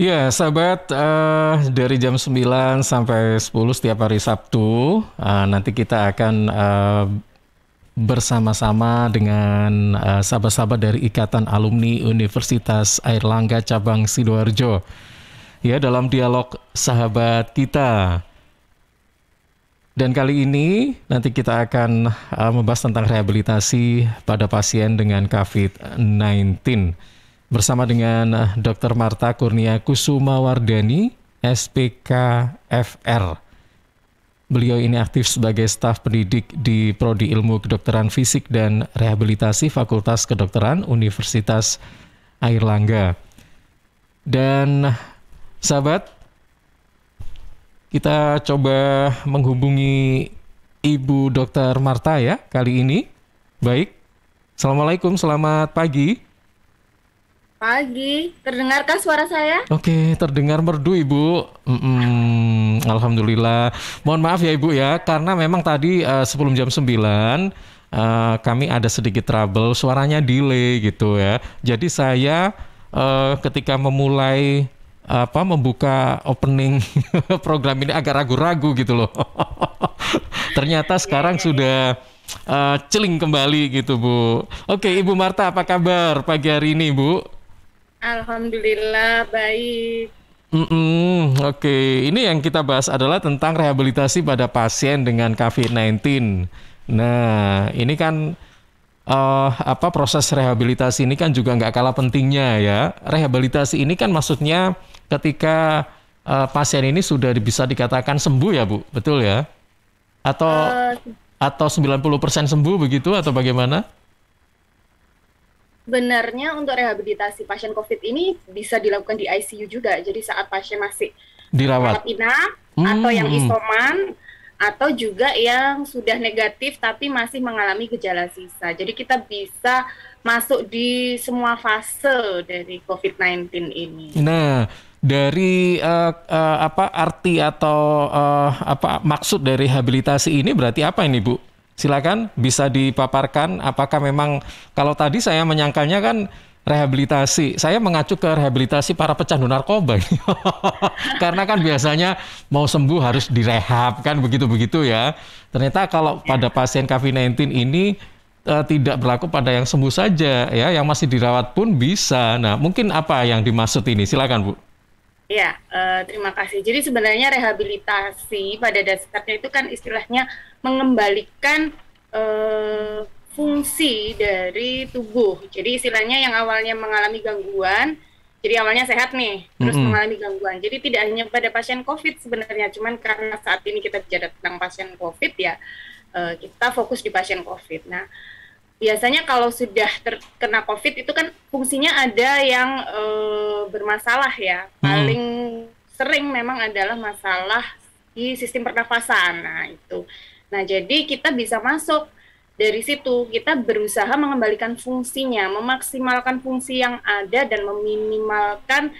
Ya, sahabat, dari jam 9 sampai 10 setiap hari Sabtu, nanti kita akan bersama-sama dengan sahabat-sahabat dari Ikatan Alumni Universitas Airlangga Cabang Sidoarjo. Ya, dalam dialog sahabat kita. Dan kali ini nanti kita akan membahas tentang rehabilitasi pada pasien dengan COVID-19 bersama dengan Dr. Marta Kurnia Kusumawardani, SPKFR. Beliau ini aktif sebagai staf pendidik di Prodi Ilmu Kedokteran Fisik dan Rehabilitasi Fakultas Kedokteran Universitas Airlangga. Dan sahabat, kita coba menghubungi Ibu Dr. Marta ya kali ini. Baik, Assalamualaikum, selamat pagi. Pagi, terdengarkah suara saya? Oke, terdengar merdu Ibu. Alhamdulillah. Mohon maaf ya Ibu ya, karena memang tadi sebelum jam 9 kami ada sedikit trouble, suaranya delay gitu ya. Jadi saya ketika memulai membuka opening program ini agak ragu-ragu gitu loh. Ternyata Iya, sekarang iya, iya. sudah celing kembali gitu Bu. Oke, Ibu Marta apa kabar pagi hari ini Bu? Alhamdulillah baik. Oke. Ini yang kita bahas adalah tentang rehabilitasi pada pasien dengan COVID-19. Nah, ini kan proses rehabilitasi ini kan juga nggak kalah pentingnya ya. Rehabilitasi ini kan maksudnya ketika pasien ini sudah bisa dikatakan sembuh ya Bu, betul ya? Atau Eh, 90% sembuh begitu atau bagaimana? Sebenarnya untuk rehabilitasi pasien COVID ini bisa dilakukan di ICU juga. Jadi saat pasien masih Dirawat. rawat inap atau yang Hmm. isoman atau juga yang sudah negatif tapi masih mengalami gejala sisa. Jadi kita bisa masuk di semua fase dari COVID-19 ini. Nah, dari arti atau maksud dari rehabilitasi ini berarti apa ini, Bu? Silakan bisa dipaparkan. Apakah memang kalau tadi saya menyangkalnya kan rehabilitasi, saya mengacu ke rehabilitasi para pecandu narkoba. Karena kan biasanya mau sembuh harus direhab kan begitu-begitu ya. Ternyata kalau Ya. pada pasien COVID-19 ini tidak berlaku pada yang sembuh saja ya, yang masih dirawat pun bisa. Nah, mungkin apa yang dimaksud ini? Silakan, Bu. Ya, terima kasih. Jadi sebenarnya rehabilitasi pada dasarnya itu kan istilahnya mengembalikan fungsi dari tubuh. Jadi istilahnya yang awalnya mengalami gangguan, jadi awalnya sehat nih, terus Mm-mm. mengalami gangguan. Jadi tidak hanya pada pasien COVID sebenarnya, cuman karena saat ini kita bicara tentang pasien COVID ya, kita fokus di pasien COVID. Nah, biasanya kalau sudah terkena COVID itu kan fungsinya ada yang bermasalah ya. Mm-mm. Paling sering memang adalah masalah di sistem pernafasan. Nah, itu. Nah, jadi kita bisa masuk dari situ. Kita berusaha mengembalikan fungsinya, memaksimalkan fungsi yang ada dan meminimalkan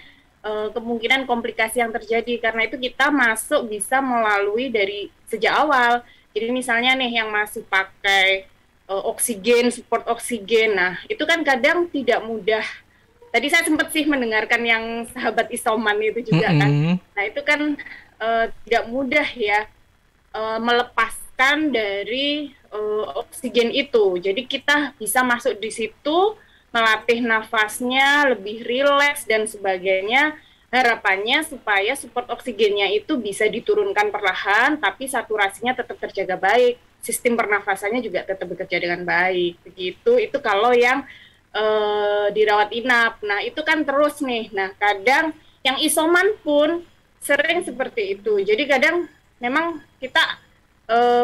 kemungkinan komplikasi yang terjadi. Karena itu kita masuk bisa melalui dari sejak awal. Jadi misalnya nih yang masih pakai oksigen, support oksigen. Nah, itu kan kadang tidak mudah. Tadi saya sempat sih mendengarkan yang sahabat isoman itu juga kan. Mm-mm. Nah, itu kan tidak mudah ya melepaskan dari oksigen itu. Jadi kita bisa masuk di situ, melatih nafasnya, lebih rileks dan sebagainya. Harapannya supaya support oksigennya itu bisa diturunkan perlahan, tapi saturasinya tetap terjaga baik. Sistem pernafasannya juga tetap bekerja dengan baik. Begitu, itu kalau yang dirawat inap. Nah, itu kan terus nih. Nah, kadang yang isoman pun sering seperti itu. Jadi kadang memang kita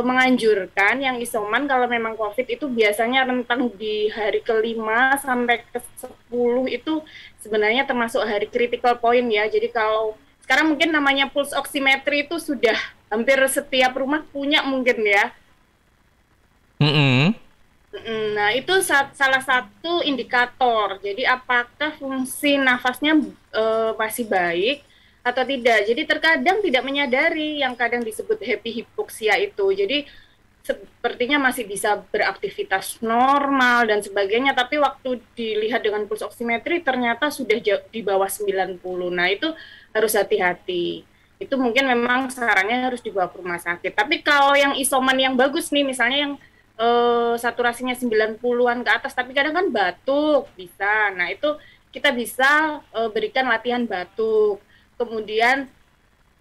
menganjurkan yang isoman kalau memang COVID itu biasanya rentang di hari ke-5 sampai ke-10 itu sebenarnya termasuk hari critical point ya. Jadi kalau sekarang mungkin namanya pulse oximetry itu sudah hampir setiap rumah punya mungkin ya. Mm-mm. Nah, itu salah satu indikator. Jadi, apakah fungsi nafasnya masih baik atau tidak. Jadi, terkadang tidak menyadari yang kadang disebut happy hypoxia itu. Jadi, sepertinya masih bisa beraktivitas normal dan sebagainya, tapi waktu dilihat dengan puls oximetri ternyata sudah di bawah 90. Nah, itu harus hati-hati. Itu mungkin memang sarannya harus dibawa ke rumah sakit. Tapi kalau yang isoman yang bagus nih, misalnya yang saturasinya 90-an ke atas, tapi kadang kan batuk, bisa. Nah, itu kita bisa berikan latihan batuk. Kemudian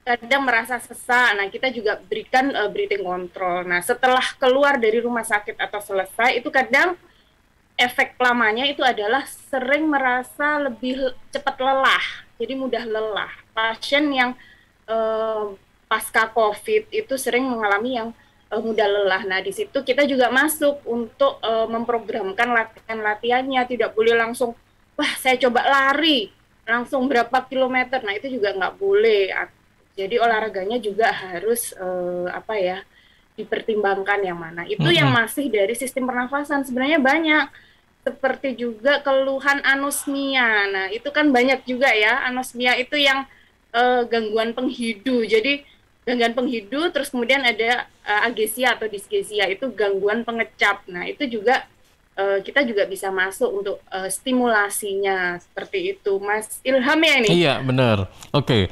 kadang merasa sesak, nah kita juga berikan breathing control. Nah, setelah keluar dari rumah sakit atau selesai, itu kadang efek lamanya itu adalah sering merasa lebih cepat lelah, jadi mudah lelah. Pasien yang pasca COVID itu sering mengalami yang mudah lelah. Nah, di situ kita juga masuk untuk memprogramkan latihan-latihannya, tidak boleh langsung, wah saya coba lari, langsung berapa kilometer, nah itu juga nggak boleh. Jadi olahraganya juga harus dipertimbangkan yang mana. Itu yang masih dari sistem pernafasan. Sebenarnya banyak. Seperti juga keluhan anosmia. Nah, itu kan banyak juga ya. Anosmia itu yang gangguan penghidu. Jadi gangguan penghidu, terus kemudian ada agesia atau disgesia, itu gangguan pengecap. Nah, itu juga kita juga bisa masuk untuk stimulasinya seperti itu, Mas Ilham ya ini. Iya, benar. Oke,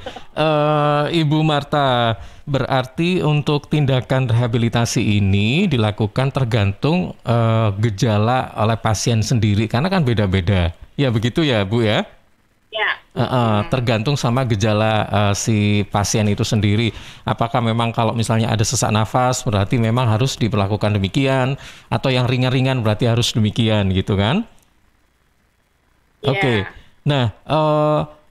Ibu Marta, berarti untuk tindakan rehabilitasi ini dilakukan tergantung gejala oleh pasien sendiri, karena kan beda-beda. Ya begitu ya, Bu ya? Ya. Tergantung sama gejala si pasien itu sendiri. Apakah memang kalau misalnya ada sesak nafas berarti memang harus diperlakukan demikian, atau yang ringan-ringan berarti harus demikian gitu kan? Yeah. Oke. Nah,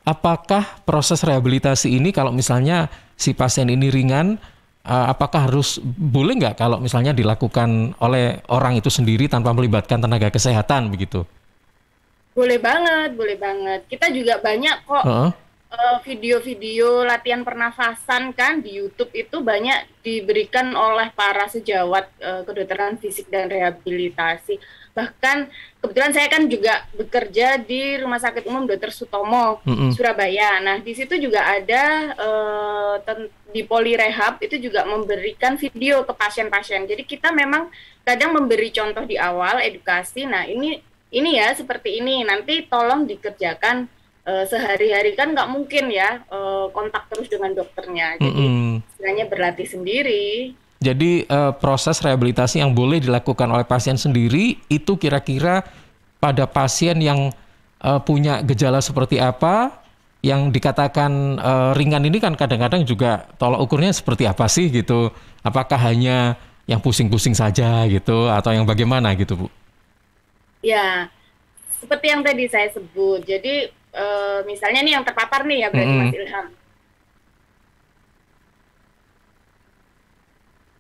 apakah proses rehabilitasi ini kalau misalnya si pasien ini ringan, apakah boleh nggak kalau misalnya dilakukan oleh orang itu sendiri tanpa melibatkan tenaga kesehatan begitu? Boleh banget, boleh banget. Kita juga banyak kok video-video latihan pernafasan kan di YouTube, itu banyak diberikan oleh para sejawat kedokteran fisik dan rehabilitasi. Bahkan kebetulan saya kan juga bekerja di Rumah Sakit Umum Dr. Sutomo, Surabaya. Nah, di situ juga ada di Polirehab itu juga memberikan video ke pasien-pasien. Jadi kita memang kadang memberi contoh di awal, edukasi. Nah, ini ya seperti ini, nanti tolong dikerjakan sehari-hari, kan nggak mungkin ya kontak terus dengan dokternya, jadi istilahnya berlatih sendiri. Jadi proses rehabilitasi yang boleh dilakukan oleh pasien sendiri itu kira-kira pada pasien yang punya gejala seperti apa, yang dikatakan ringan ini kan kadang-kadang juga tolak ukurnya seperti apa sih gitu, apakah hanya yang pusing-pusing saja gitu atau yang bagaimana gitu, Bu? Ya, seperti yang tadi saya sebut. Jadi misalnya nih yang terpapar nih ya berarti Mas Ilham.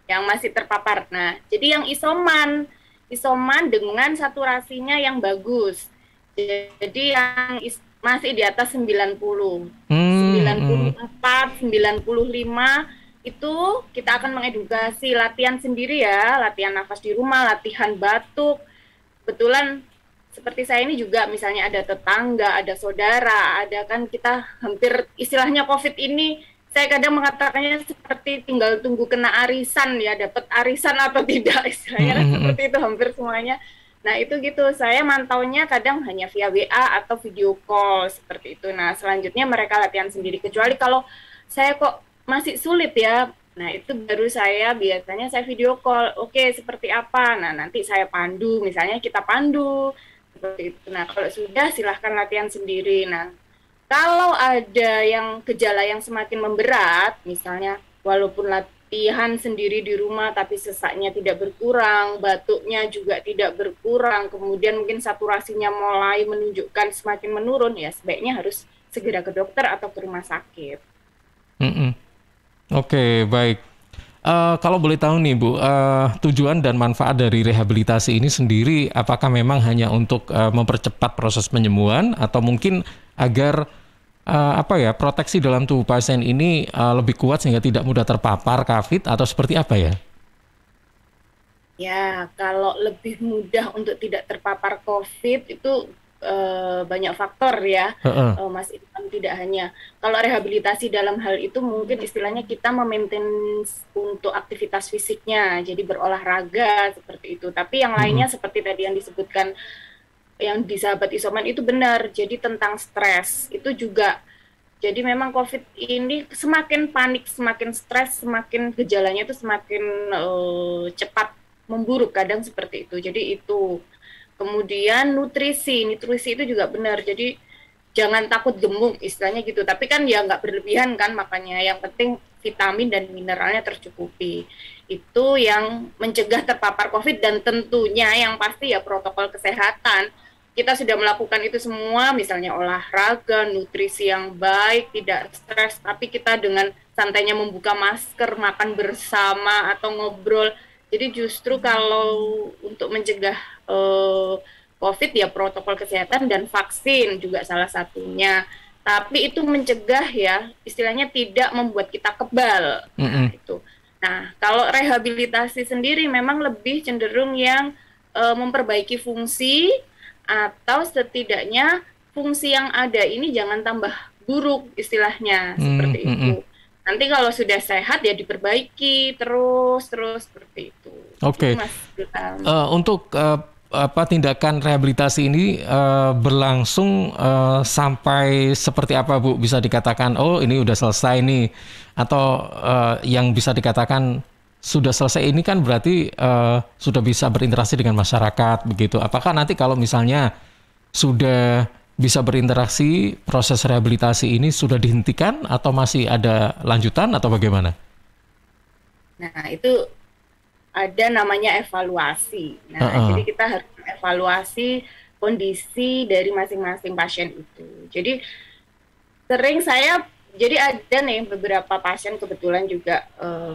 Yang masih terpapar. Nah, jadi yang isoman dengan saturasinya yang bagus. Jadi yang masih di atas 90. 94, 95 itu kita akan mengedukasi latihan sendiri ya, latihan nafas di rumah, latihan batuk. Kebetulan seperti saya ini juga misalnya ada tetangga, ada saudara, ada kan kita hampir istilahnya COVID ini, saya kadang mengatakannya seperti tinggal tunggu kena arisan ya, dapat arisan atau tidak istilahnya kan seperti itu hampir semuanya. Nah itu gitu, saya mantaunya kadang hanya via WA atau video call seperti itu. Nah selanjutnya mereka latihan sendiri, kecuali kalau saya kok masih sulit ya, nah itu baru biasanya saya video call, oke seperti apa, nah nanti saya pandu, misalnya kita pandu, seperti itu. Nah kalau sudah silahkan latihan sendiri. Nah kalau ada yang gejala yang semakin memberat, misalnya walaupun latihan sendiri di rumah tapi sesaknya tidak berkurang, batuknya juga tidak berkurang, kemudian mungkin saturasinya mulai menunjukkan semakin menurun, ya sebaiknya harus segera ke dokter atau ke rumah sakit. Oke, baik. Kalau boleh tahu nih Bu, tujuan dan manfaat dari rehabilitasi ini sendiri, apakah memang hanya untuk mempercepat proses penyembuhan atau mungkin agar proteksi dalam tubuh pasien ini lebih kuat sehingga tidak mudah terpapar COVID atau seperti apa ya? Ya, kalau lebih mudah untuk tidak terpapar COVID itu banyak faktor ya, Heeh. Mas Ilham, tidak hanya kalau rehabilitasi dalam hal itu mungkin istilahnya kita memaintain untuk aktivitas fisiknya, jadi berolahraga seperti itu. Tapi yang Mm-mm. lainnya seperti tadi yang disebutkan yang di sahabat isoman itu benar. Jadi tentang stres itu juga. Jadi memang COVID ini semakin panik, semakin stres, semakin gejalanya itu semakin cepat memburuk kadang seperti itu. Jadi itu. Kemudian nutrisi itu juga benar. Jadi jangan takut gemuk istilahnya gitu. Tapi kan ya nggak berlebihan kan makanya. Yang penting vitamin dan mineralnya tercukupi. Itu yang mencegah terpapar COVID dan tentunya yang pasti ya protokol kesehatan. Kita sudah melakukan itu semua, misalnya olahraga, nutrisi yang baik, tidak stres, tapi kita dengan santainya membuka masker, makan bersama atau ngobrol. Jadi justru kalau untuk mencegah COVID ya protokol kesehatan dan vaksin juga salah satunya. Tapi itu mencegah ya, istilahnya tidak membuat kita kebal. Nah, Mm-mm. itu. Nah, kalau rehabilitasi sendiri memang lebih cenderung yang memperbaiki fungsi atau setidaknya fungsi yang ada ini jangan tambah buruk istilahnya seperti itu. Mm-mm. Nanti kalau sudah sehat ya diperbaiki terus seperti itu. Itu Oke. Mas Ilham. Untuk apa tindakan rehabilitasi ini berlangsung sampai seperti apa Bu? Bisa dikatakan oh ini udah selesai nih atau yang bisa dikatakan sudah selesai ini kan berarti sudah bisa berinteraksi dengan masyarakat begitu. Apakah nanti kalau misalnya sudah bisa berinteraksi proses rehabilitasi ini sudah dihentikan atau masih ada lanjutan atau bagaimana? Nah, itu ada namanya evaluasi. Nah, Heeh. jadi kita harus evaluasi kondisi dari masing-masing pasien itu. Jadi jadi ada nih beberapa pasien kebetulan juga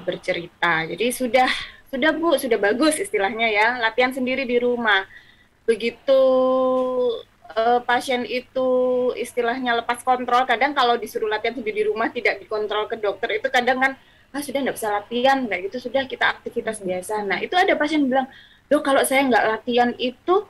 bercerita. Jadi sudah Bu, sudah bagus istilahnya ya, latihan sendiri di rumah. Begitu pasien itu istilahnya lepas kontrol, kadang kalau disuruh latihan sendiri di rumah tidak dikontrol ke dokter itu kadang kan sudah nggak bisa latihan, kayak gitu sudah kita aktivitas biasa. Nah itu ada pasien bilang, loh kalau saya nggak latihan itu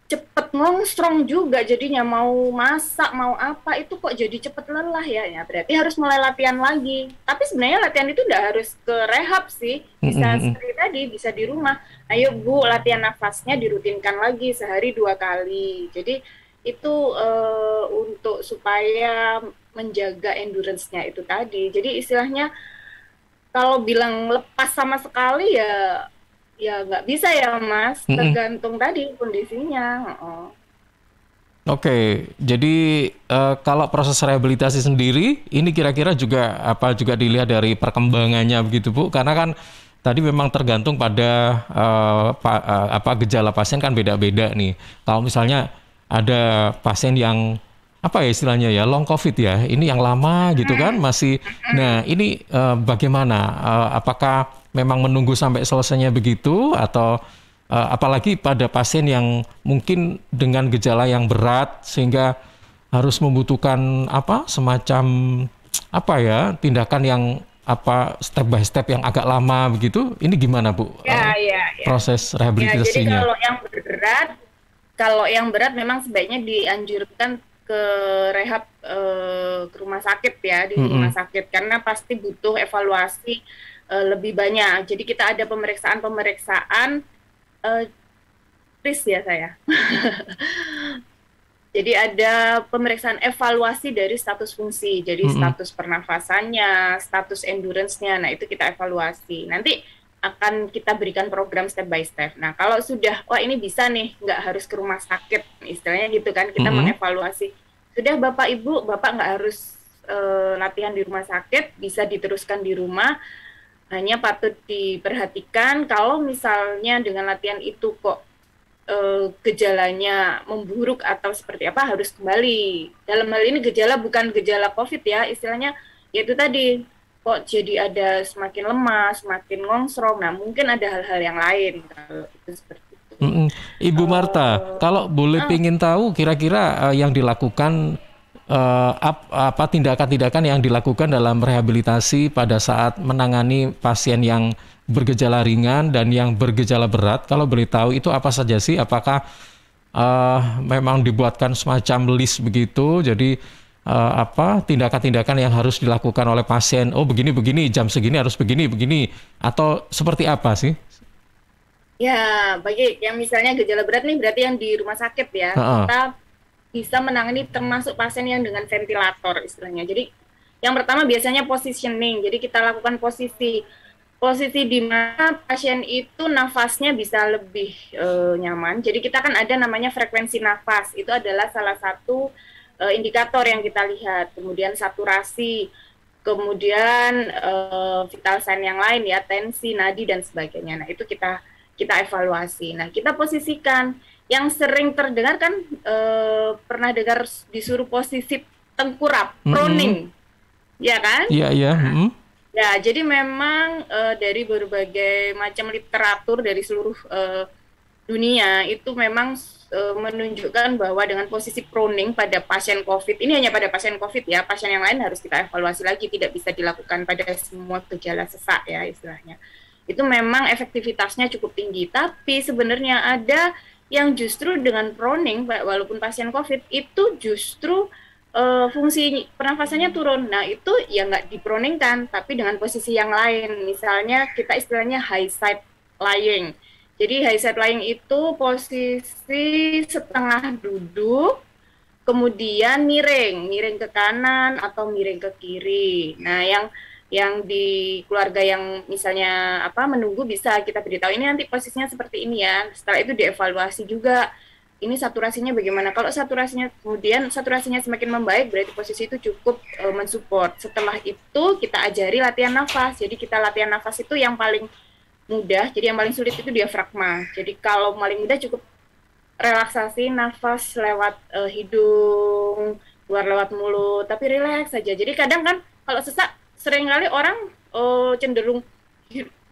cepet ngongstrong juga jadinya mau masak mau apa itu kok jadi cepet lelah ya berarti harus mulai latihan lagi. Tapi sebenarnya latihan itu udah harus ke rehab sih, bisa Mm-mm. seperti tadi bisa di rumah. Ayo Bu, latihan nafasnya dirutinkan lagi sehari 2 kali. Jadi itu untuk supaya menjaga endurance-nya itu tadi. Jadi istilahnya kalau bilang lepas sama sekali ya nggak bisa ya Mas, Mm-mm. tergantung tadi kondisinya. Oke, jadi kalau proses rehabilitasi sendiri, ini kira-kira juga dilihat dari perkembangannya begitu Bu, karena kan tadi memang tergantung pada apa gejala pasien kan beda-beda nih. Kalau misalnya ada pasien yang apa ya istilahnya ya long COVID ya, ini yang lama gitu kan masih. Nah ini bagaimana? Apakah memang menunggu sampai selesainya begitu atau apalagi pada pasien yang mungkin dengan gejala yang berat sehingga harus membutuhkan apa semacam apa ya tindakan yang apa step by step yang agak lama begitu. Ini gimana Bu Ya. proses Ya, jadi rehabilitasinya? kalau yang berat memang sebaiknya dianjurkan ke rehab ke rumah sakit ya, di rumah Mm-mm. sakit karena pasti butuh evaluasi lebih banyak. Jadi kita ada pemeriksaan TRIS ya saya. Jadi ada pemeriksaan evaluasi dari status fungsi, jadi Mm-mm. status pernafasannya, status endurance-nya. Nah, itu kita evaluasi. Nanti akan kita berikan program step by step. Nah, kalau sudah, wah ini bisa nih, nggak harus ke rumah sakit, istilahnya gitu kan, kita Mm-mm. mengevaluasi. Sudah Bapak Ibu, Bapak nggak harus latihan di rumah sakit, bisa diteruskan di rumah. Hanya patut diperhatikan kalau misalnya dengan latihan itu kok gejalanya memburuk atau seperti apa harus kembali. Dalam hal ini gejala bukan gejala COVID ya, istilahnya yaitu tadi kok jadi ada semakin lemah, semakin ngongsrong. Nah mungkin ada hal-hal yang lain kalau itu seperti itu. Mm-mm. Ibu Marta, kalau boleh pingin tahu kira-kira yang dilakukan apa tindakan-tindakan yang dilakukan dalam rehabilitasi pada saat menangani pasien yang bergejala ringan dan yang bergejala berat, kalau boleh tahu itu apa saja sih? Apakah memang dibuatkan semacam list begitu. Jadi tindakan-tindakan yang harus dilakukan oleh pasien. Oh begini-begini, jam segini harus begini-begini. Atau seperti apa sih? Ya, bagi yang misalnya gejala berat nih berarti yang di rumah sakit ya, kita bisa menangani termasuk pasien yang dengan ventilator istilahnya. Jadi yang pertama biasanya positioning. Jadi kita lakukan posisi di mana pasien itu nafasnya bisa lebih nyaman. Jadi kita kan ada namanya frekuensi nafas. Itu adalah salah satu indikator yang kita lihat. Kemudian saturasi, kemudian vital sign yang lain ya, tensi, nadi dan sebagainya. Nah, itu kita evaluasi. Nah, kita posisikan. Yang sering terdengar kan pernah dengar disuruh posisi tengkurap, proning, ya kan? Iya, iya. Ya, jadi memang dari berbagai macam literatur dari seluruh dunia itu memang menunjukkan bahwa dengan posisi proning pada pasien COVID, ini hanya pada pasien COVID ya, pasien yang lain harus kita evaluasi lagi, tidak bisa dilakukan pada semua gejala sesak ya istilahnya. Itu memang efektivitasnya cukup tinggi, tapi sebenarnya ada yang justru dengan proning, walaupun pasien COVID, itu justru fungsi pernafasannya turun. Nah, itu ya nggak diproningkan, tapi dengan posisi yang lain. Misalnya kita istilahnya high side lying. Jadi high side lying itu posisi setengah duduk, kemudian miring ke kanan atau miring ke kiri. Nah, yang di keluarga yang misalnya menunggu bisa kita beritahu ini nanti posisinya seperti ini ya. Setelah itu dievaluasi juga ini saturasinya bagaimana. Kalau saturasinya semakin membaik berarti posisi itu cukup mensupport. Setelah itu kita ajari latihan nafas. Jadi kita latihan nafas itu yang paling mudah. Jadi yang paling sulit itu diafragma. Jadi kalau paling mudah cukup relaksasi nafas lewat hidung, keluar lewat mulut, tapi rileks saja. Jadi kadang kan kalau sesak seringkali orang cenderung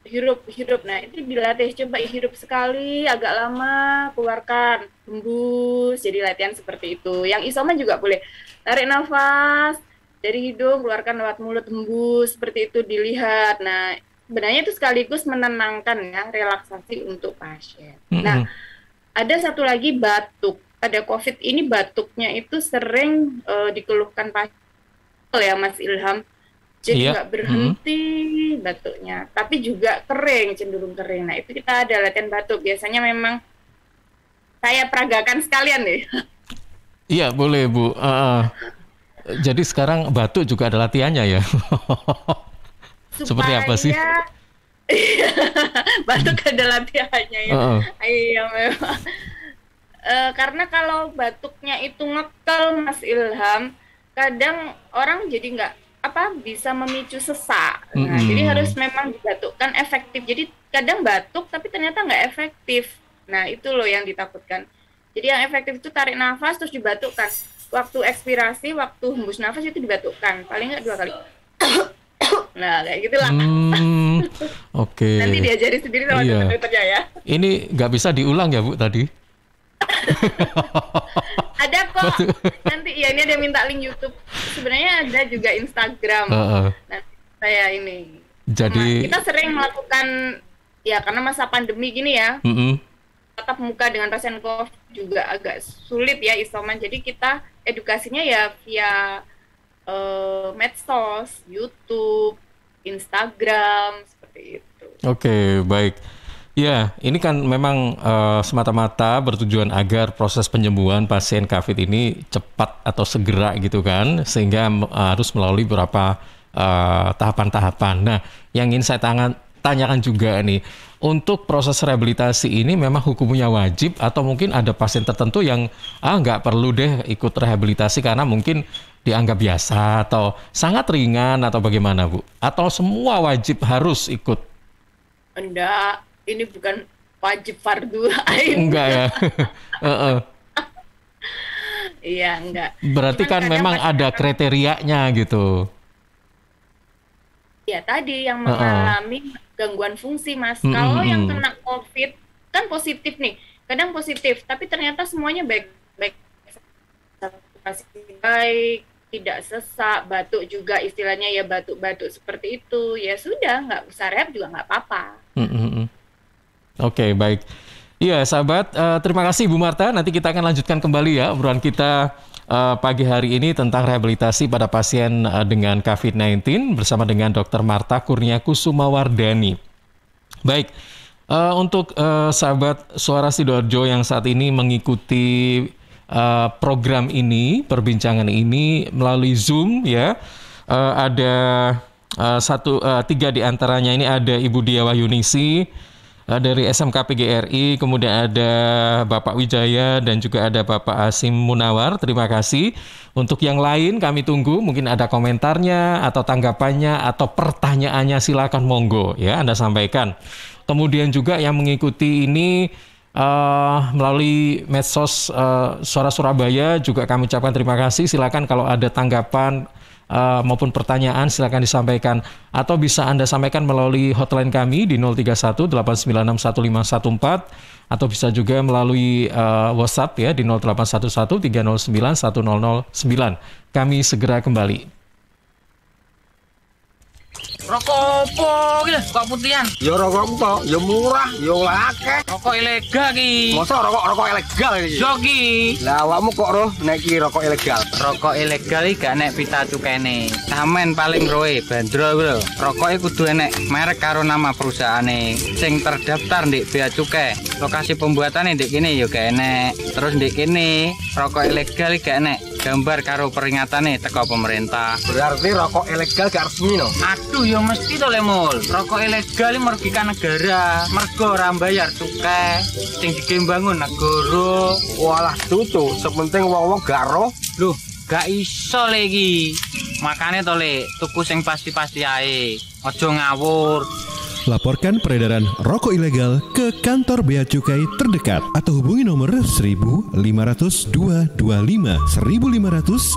hirup. Nah, itu dilatih, coba hirup sekali agak lama, keluarkan, hembus. Jadi latihan seperti itu. Yang isoman juga boleh. Tarik nafas dari hidung, keluarkan lewat mulut, hembus. Seperti itu dilihat. Nah, sebenarnya itu sekaligus menenangkan ya, relaksasi untuk pasien. Nah, ada satu lagi batuk. Pada COVID ini batuknya itu sering dikeluhkan pasien ya Mas Ilham. Jadi nggak berhenti batuknya, tapi juga kering, cenderung kering. Nah, itu kita ada latihan batuk. Biasanya memang saya peragakan sekalian deh. Iya, boleh Bu. Jadi sekarang batuk juga ada latihannya ya? Seperti apa sih? Batuk ada latihannya ya. Iya memang. Karena kalau batuknya itu ngekel Mas Ilham, kadang orang jadi nggak bisa memicu sesak. Nah, jadi harus memang dibatukkan efektif. Jadi kadang batuk tapi ternyata nggak efektif. Nah, itu loh yang ditakutkan. Jadi yang efektif itu tarik nafas terus dibatukkan. Waktu ekspirasi, waktu hembus nafas itu dibatukkan. Paling nggak 2 kali. Nah, kayak gitulah. Oke. Nanti diajari sendiri sama dokternya ya. Ini nggak bisa diulang ya Bu tadi? Ada kok. Nanti ya ini ada minta link YouTube. Sebenarnya ada juga Instagram. Nah, saya ini. Jadi kita sering melakukan ya karena masa pandemi gini ya. Tatap muka dengan pasien COVID juga agak sulit ya isoman. Jadi kita edukasinya ya via medsos, YouTube, Instagram seperti itu. Oke, baik. Ya, ini kan memang semata-mata bertujuan agar proses penyembuhan pasien COVID ini cepat atau segera gitu kan, sehingga harus melalui beberapa tahapan-tahapan. Nah, yang ingin saya tanyakan juga nih, untuk proses rehabilitasi ini memang hukumnya wajib atau mungkin ada pasien tertentu yang nggak perlu deh ikut rehabilitasi karena mungkin dianggap biasa atau sangat ringan atau bagaimana Bu? Atau semua wajib harus ikut? Enggak. Ini bukan wajib fardu ain. Enggak ya. Iya, enggak. Berarti kan memang ada kriterianya gitu. Ya, tadi yang mengalami gangguan fungsi, Mas. Kalau yang kena COVID kan positif nih. Kadang positif, tapi ternyata semuanya baik-baik. Baik, tidak sesak, batuk juga istilahnya ya batuk-batuk seperti itu. Ya sudah, nggak usah rehab juga nggak apa-apa. Oke, baik. Iya, sahabat, terima kasih Bu Marta. Nanti kita akan lanjutkan kembali ya obrolan kita pagi hari ini tentang rehabilitasi pada pasien dengan COVID-19 bersama dengan Dr. Marta Kurnia Kusumawardani. Baik, untuk sahabat Suara Sidoarjo yang saat ini mengikuti program ini, perbincangan ini melalui Zoom ya, ada tiga di antaranya ini ada Ibu Dia Wahyunisi dari SMK PGRI, kemudian ada Bapak Wijaya dan juga ada Bapak Asim Munawar. Terima kasih. Untuk yang lain kami tunggu, mungkin ada komentarnya atau tanggapannya atau pertanyaannya, silakan monggo ya Anda sampaikan. Kemudian juga yang mengikuti ini melalui medsos Suara Surabaya juga kami ucapkan terima kasih. Silakan kalau ada tanggapan maupun pertanyaan silakan disampaikan atau bisa Anda sampaikan melalui hotline kami di 031 896 1514 atau bisa juga melalui WhatsApp ya di 0811 309 1009. Kami segera kembali. Rokok opo iki kok putihan? Ya rokok tok, ya murah, ya akeh. Rokok ilegal iki. Masa rokok ilegal iki? Yo ki. Lah awakmu kok roh nek iki rokok ilegal? Rokok ilegal iki gak nek pita cukene. Samen paling roe bandro kuwi lho. Rokoke kudu enek merek karo nama perusahaane sing terdaftar ndek bea cukai. Lokasi pembuatane ndek kene ya gak enek. Terus ndek kene rokok ilegal iki gak enek gambar karo peringatane teko pemerintah. Berarti rokok ilegal gak resmi no? Aduh ya mesti to Lemul. Rokok ilegal iki merugikan negara. Mergo ora mbayar cukai sing digembangun negara. Walah tutu, sepenting wong-wong gak roh. Loh, gak iso le iki. Makane to le, tuku sing pasti-pasti ae. Aja ngawur. Laporkan peredaran rokok ilegal ke kantor Bea Cukai terdekat atau hubungi nomor 1500 225 1500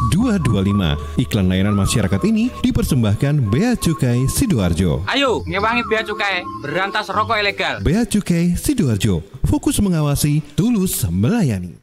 225. Iklan layanan masyarakat ini dipersembahkan Bea Cukai Sidoarjo. Ayo, ngewangi Bea Cukai, berantas rokok ilegal. Bea Cukai Sidoarjo, fokus mengawasi, tulus melayani.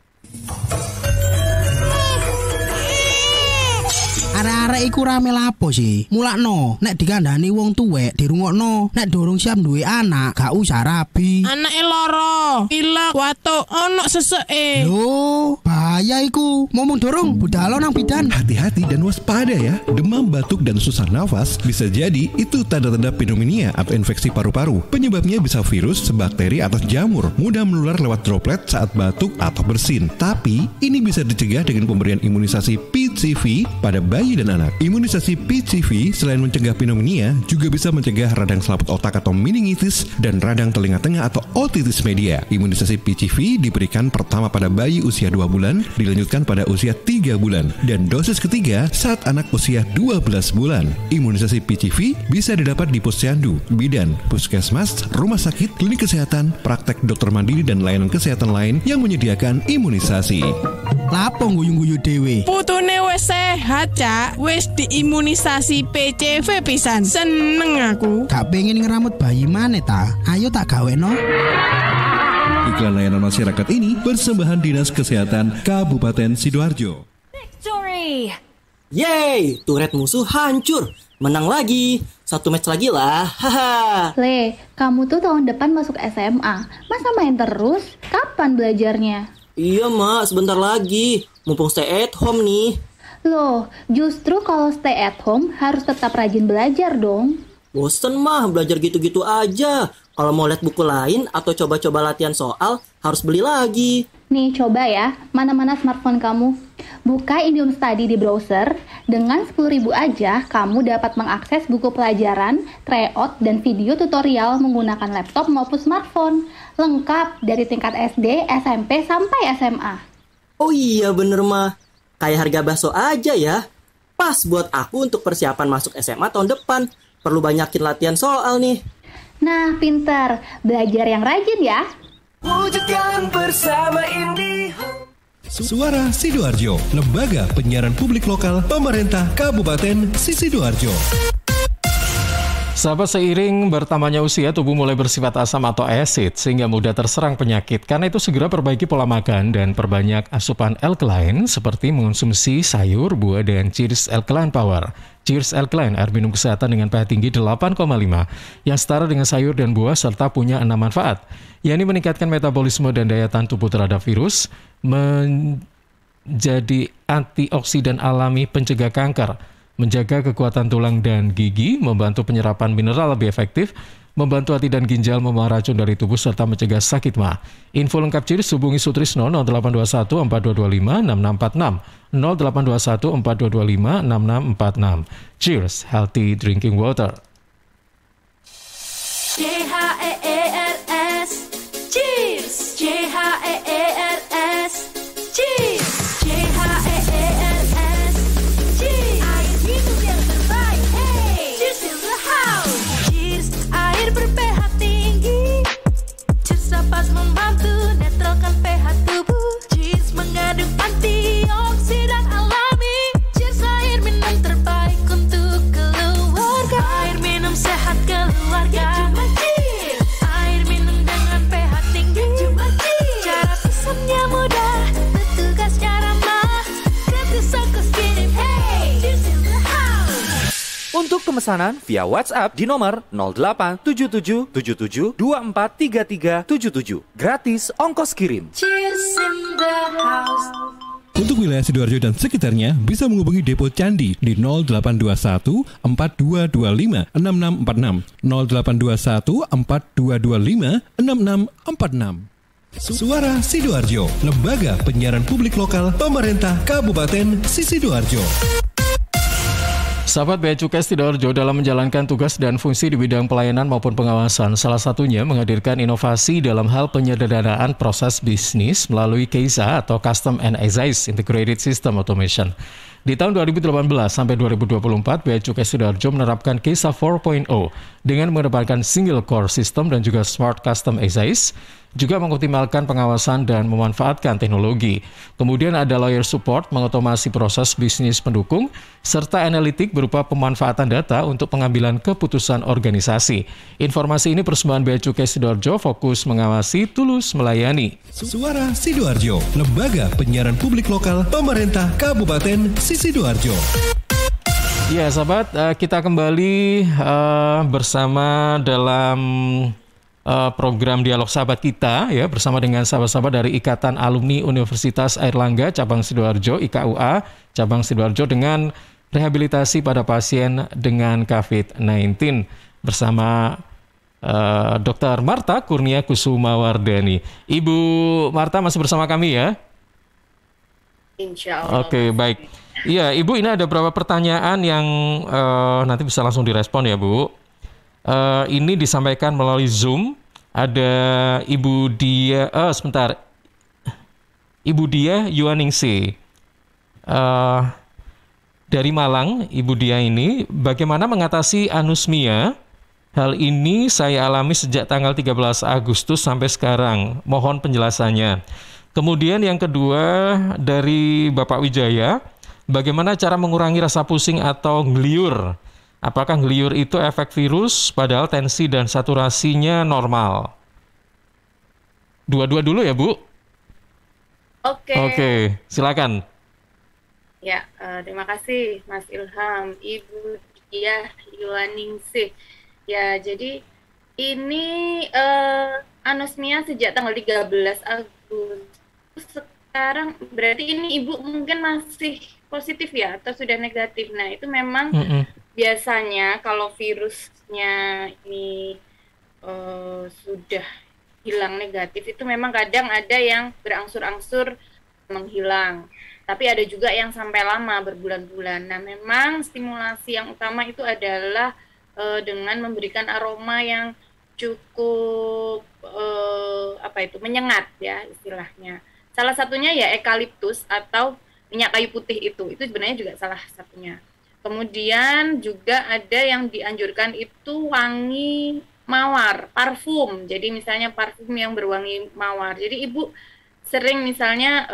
Arek-arek iku rame lapo sih? Mulakno, nek dikandani wong tuwek dirungokno, nek durung siap duwe anak, gak usah rabi. Anake loro, pilek, watuk, ono seseke. Loh, bahaya iku. Ngomong dorong budal nang bidan. Hati-hati dan waspada ya. Demam, batuk, dan susah nafas bisa jadi itu tanda-tanda pneumonia atau infeksi paru-paru. Penyebabnya bisa virus, bakteri, atau jamur. Mudah menular lewat droplet saat batuk atau bersin. Tapi, ini bisa dicegah dengan pemberian imunisasi PCV pada bayi dan anak. Imunisasi PCV selain mencegah pneumonia, juga bisa mencegah radang selaput otak atau meningitis dan radang telinga tengah atau otitis media. Imunisasi PCV diberikan pertama pada bayi usia 2 bulan, dilanjutkan pada usia 3 bulan, dan dosis ketiga saat anak usia 12 bulan. Imunisasi PCV bisa didapat di posyandu, bidan, puskesmas, rumah sakit, klinik kesehatan, praktek dokter mandiri, dan layanan kesehatan lain yang menyediakan imunisasi. Lapo guyu-guyu dewe. Putune wis sehat, Cak. Wis diimunisasi PCV pisan. Seneng aku. Gak pengen ngeramut bayi maneh ta? Ayo tak gaweno. Iklan layanan masyarakat ini persembahan Dinas Kesehatan Kabupaten Sidoarjo. Victory! Yeay, turret musuh hancur. Menang lagi. 1 match lagi lah. Haha. Le, kamu tuh tahun depan masuk SMA. Masa main terus? Kapan belajarnya? Iya, Mak. Sebentar lagi. Mumpung stay at home nih. Loh, justru kalau stay at home harus tetap rajin belajar dong. Bosen mah belajar gitu-gitu aja. Kalau mau lihat buku lain atau coba-coba latihan soal, harus beli lagi. Nih, coba ya, mana-mana smartphone kamu. Buka Indium Study di browser. Dengan 10.000 aja, kamu dapat mengakses buku pelajaran, tryout, dan video tutorial menggunakan laptop maupun smartphone. Lengkap dari tingkat SD, SMP, sampai SMA. Oh iya bener mah. Kayak harga bakso aja ya. Pas buat aku untuk persiapan masuk SMA tahun depan. Perlu banyakin latihan soal nih. Nah, pinter. Belajar yang rajin ya. Wujudkan bersama IndiHome. Suara Sidoarjo, lembaga penyiaran publik lokal pemerintah Kabupaten Sidoarjo. Sahabat, seiring bertambahnya usia, tubuh mulai bersifat asam atau asid sehingga mudah terserang penyakit. Karena itu segera perbaiki pola makan dan perbanyak asupan alkaline seperti mengonsumsi sayur, buah, dan Cheers Alkaline Power. Cheers Alkaline, air minum kesehatan dengan pH tinggi 8,5 yang setara dengan sayur dan buah serta punya 6 manfaat, yakni meningkatkan metabolisme dan daya tahan tubuh terhadap virus, menjadi antioksidan alami pencegah kanker, menjaga kekuatan tulang dan gigi, membantu penyerapan mineral lebih efektif, membantu hati dan ginjal membuang racun dari tubuh, serta mencegah sakit ma. Info lengkap Cheers hubungi Sutrisno 0821 4225 6646 0821 4225 6646. Cheers, healthy drinking water. CHEERS Cheers, CHEERS Cheers, CHEERS Cheers, air minum yang terbaik. Hey, Cheers in the house. Cheers, air ber-pH tinggi. Cheers dapat membantu netralkan pH tubuh. Cheers mengandung antioksidan alami. Cheers, air minum terbaik untuk keluarga. Air minum sehat keluarga. Cuma Cheers, air minum dengan pH tinggi. Cuma Cheers, cara pesannya mudah, petugasnya ramah. Gratis ongkos kirim. Hey, Cheers in the house. Untuk pemesanan via WhatsApp di nomor 087777243377. Gratis ongkos kirim. Cheers in the house. Untuk wilayah Sidoarjo dan sekitarnya bisa menghubungi Depo Candi di 0821 4225 6646 0821 4225 6646. Suara Sidoarjo, lembaga penyiaran publik lokal pemerintah Kabupaten Sidoarjo. Sahabat, Bea Cukai Sidoarjo dalam menjalankan tugas dan fungsi di bidang pelayanan maupun pengawasan, salah satunya menghadirkan inovasi dalam hal penyederhanaan proses bisnis melalui KEISA atau Custom and Excise Integrated System Automation. Di tahun 2018 sampai 2024, Bea Cukai Sidoarjo menerapkan KEISA 4.0 dengan mengedepankan single core system dan juga smart custom excise, juga mengoptimalkan pengawasan dan memanfaatkan teknologi. Kemudian ada lawyer support, mengotomasi proses bisnis pendukung, serta analitik berupa pemanfaatan data untuk pengambilan keputusan organisasi. Informasi ini persembahan Bea Cukai Sidoarjo, fokus mengawasi, tulus melayani. Suara Sidoarjo, lembaga penyiaran publik lokal pemerintah Kabupaten Sidoarjo. Ya sahabat, kita kembali bersama dalam program Dialog Sahabat kita ya, bersama dengan sahabat-sahabat dari Ikatan Alumni Universitas Airlangga Cabang Sidoarjo IKUA Cabang Sidoarjo dengan rehabilitasi pada pasien dengan COVID-19 bersama Dr. Marta Kurnia Kusumawardani. Ibu Marta masih bersama kami ya? Insya Allah. Oke, baik. Iya, Ibu, ini ada beberapa pertanyaan yang nanti bisa langsung direspon ya, Bu. Ini disampaikan melalui Zoom. Ada Ibu Dia, Ibu Dia Yuaningsi dari Malang. Ibu Dia ini, bagaimana mengatasi anosmia? Hal ini saya alami sejak tanggal 13 Agustus sampai sekarang. Mohon penjelasannya. Kemudian yang kedua dari Bapak Wijaya, bagaimana cara mengurangi rasa pusing atau ngeliur? Apakah ngeliur itu efek virus padahal tensi dan saturasinya normal? Dua-dua dulu ya, Bu? Oke, silakan. Ya, terima kasih Mas Ilham. Ibu Diah Yuaningsih. Ya, jadi ini anosmia sejak tanggal 13 Agustus. Sekarang berarti ini Ibu mungkin masih positif ya atau sudah negatif. Nah, itu memang biasanya kalau virusnya ini sudah hilang negatif, itu memang kadang ada yang berangsur-angsur menghilang. Tapi ada juga yang sampai lama, berbulan-bulan. Nah, memang stimulasi yang utama itu adalah dengan memberikan aroma yang cukup menyengat ya istilahnya. Salah satunya ya eukaliptus atau minyak kayu putih itu sebenarnya juga salah satunya. Kemudian juga ada yang dianjurkan itu wangi mawar, parfum. Jadi misalnya parfum yang berwangi mawar. Jadi Ibu sering misalnya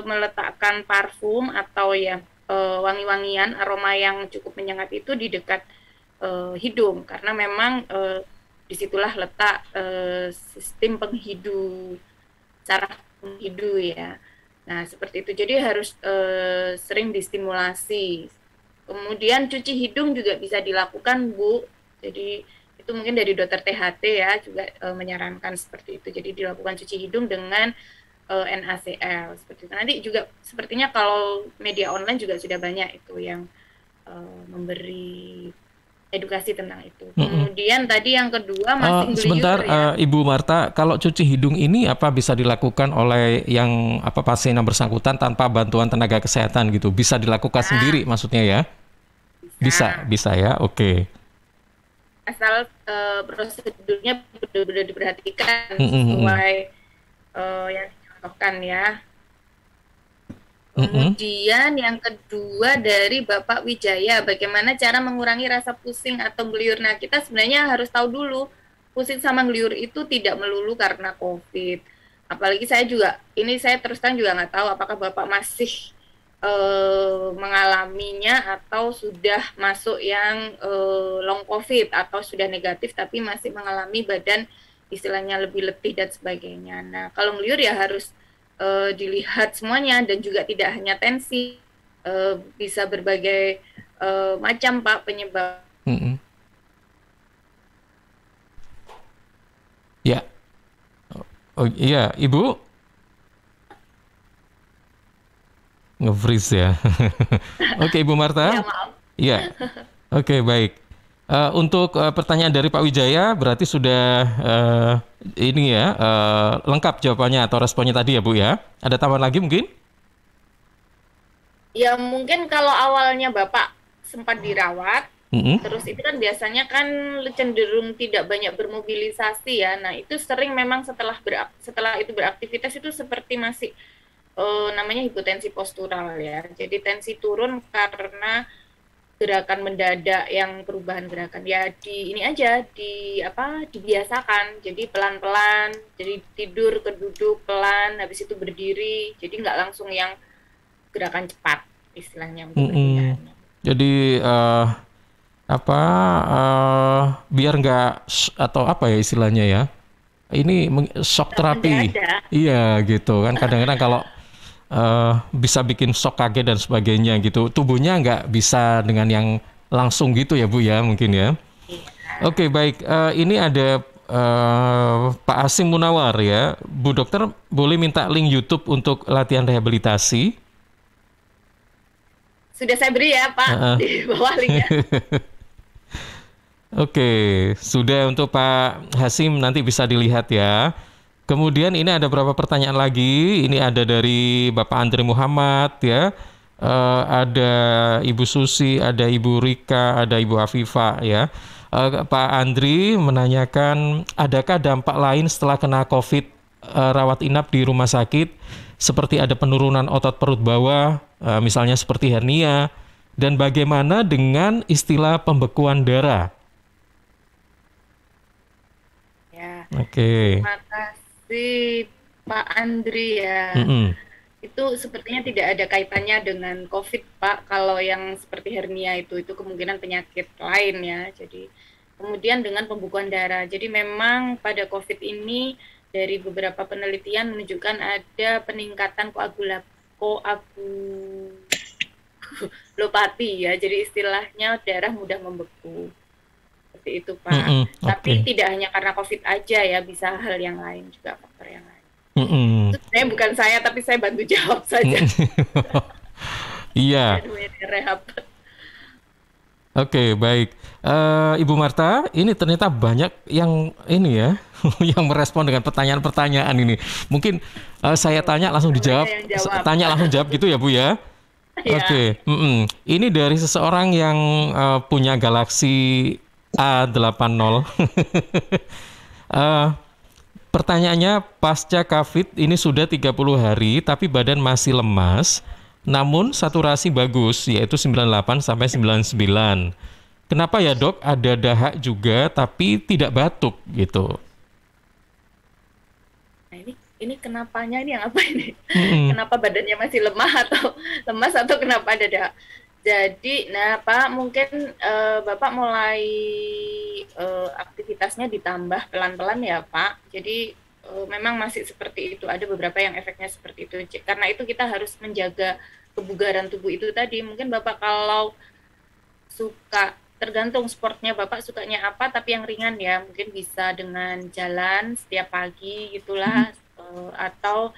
meletakkan parfum atau ya wangi-wangian aroma yang cukup menyengat itu di dekat hidung, karena memang disitulah letak sistem penghidu, saraf penghidu ya. Nah seperti itu, jadi harus sering distimulasi. Kemudian cuci hidung juga bisa dilakukan Bu, jadi itu mungkin dari dokter THT ya juga menyarankan seperti itu. Jadi dilakukan cuci hidung dengan NaCl seperti itu. Nanti juga sepertinya kalau media online juga sudah banyak itu yang memberi edukasi tentang itu. Kemudian tadi yang kedua masih geliur sebentar ya. Ibu Marta, kalau cuci hidung ini apa bisa dilakukan oleh yang pasien yang bersangkutan tanpa bantuan tenaga kesehatan gitu? Bisa dilakukan sendiri maksudnya ya? Bisa ya. Oke. Asal prosedurnya benar-benar diperhatikan sesuai yang dicontohkan ya. Kemudian yang kedua dari Bapak Wijaya, bagaimana cara mengurangi rasa pusing atau geliur? Nah, kita sebenarnya harus tahu dulu, pusing sama geliur itu tidak melulu karena COVID. Apalagi saya terus terang juga nggak tahu apakah Bapak masih mengalaminya atau sudah masuk yang long COVID atau sudah negatif tapi masih mengalami badan istilahnya lebih letih dan sebagainya. Nah, kalau geliur ya harus dilihat semuanya dan juga tidak hanya tensi, bisa berbagai macam Pak penyebab. Ya, oh iya Ibu nge-freeze ya. Oke Ibu Marta. Ya maaf. Iya. Oke baik. Untuk pertanyaan dari Pak Wijaya berarti sudah lengkap jawabannya atau responnya tadi ya Bu ya. Ada tambahan lagi mungkin? Ya mungkin kalau awalnya Bapak sempat dirawat, terus itu kan biasanya kan cenderung tidak banyak bermobilisasi ya. Nah itu sering memang setelah itu beraktivitas itu seperti masih namanya hipotensi postural ya. Jadi tensi turun karena gerakan mendadak yang perubahan gerakan ya dibiasakan, jadi pelan-pelan, jadi tidur ke duduk pelan, habis itu berdiri, jadi nggak langsung yang gerakan cepat istilahnya. Jadi biar nggak atau apa ya istilahnya ya, ini shock terapi, iya gitu kan kadang-kadang kalau bisa bikin shock kaget dan sebagainya gitu. Tubuhnya nggak bisa dengan yang langsung gitu ya Bu ya mungkin ya. Oke baik, ini ada Pak Hasim Munawar ya. Bu Dokter boleh minta link YouTube untuk latihan rehabilitasi? Sudah saya beri ya Pak di bawah linknya. Oke, sudah untuk Pak Hasim nanti bisa dilihat ya. Kemudian ini ada beberapa pertanyaan lagi. Ini ada dari Bapak Andri Muhammad ya. Ada Ibu Susi, ada Ibu Rika, ada Ibu Afifah ya. Pak Andri menanyakan, adakah dampak lain setelah kena COVID rawat inap di rumah sakit seperti ada penurunan otot perut bawah, misalnya seperti hernia, dan bagaimana dengan istilah pembekuan darah? Ya. Oke. Terima kasih Pak Andri ya. Itu sepertinya tidak ada kaitannya dengan COVID Pak. Kalau yang seperti hernia itu kemungkinan penyakit lain ya. Jadi kemudian dengan pembekuan darah. Jadi memang pada COVID ini dari beberapa penelitian menunjukkan ada peningkatan koagulopati ya. Jadi istilahnya darah mudah membeku. Seperti itu Pak. Tapi tidak hanya karena COVID aja ya, bisa hal yang lain juga, faktor yang lain. Itu sebenarnya bukan saya, tapi saya bantu jawab saja. Iya. Oke, baik. Ibu Marta, ini ternyata banyak yang ini ya, yang merespon dengan pertanyaan-pertanyaan ini. Mungkin saya tanya langsung dijawab, tanya langsung jawab gitu ya Bu ya? Oke. Ini dari seseorang yang punya Galaxy A80. Pertanyaannya, pasca COVID ini sudah 30 hari tapi badan masih lemas, namun saturasi bagus yaitu 98 sampai 99. Kenapa ya Dok? Ada dahak juga tapi tidak batuk gitu. Nah, ini kenapanya ini yang apa ini? Kenapa badannya masih lemah atau lemas atau kenapa ada dahak? Jadi, nah Pak, mungkin Bapak mulai aktivitasnya ditambah pelan-pelan ya Pak. Jadi memang masih seperti itu. Ada beberapa yang efeknya seperti itu. Karena itu kita harus menjaga kebugaran tubuh itu tadi. Mungkin Bapak kalau suka, tergantung sportnya Bapak sukanya apa, tapi yang ringan ya. Mungkin bisa dengan jalan setiap pagi gitulah, atau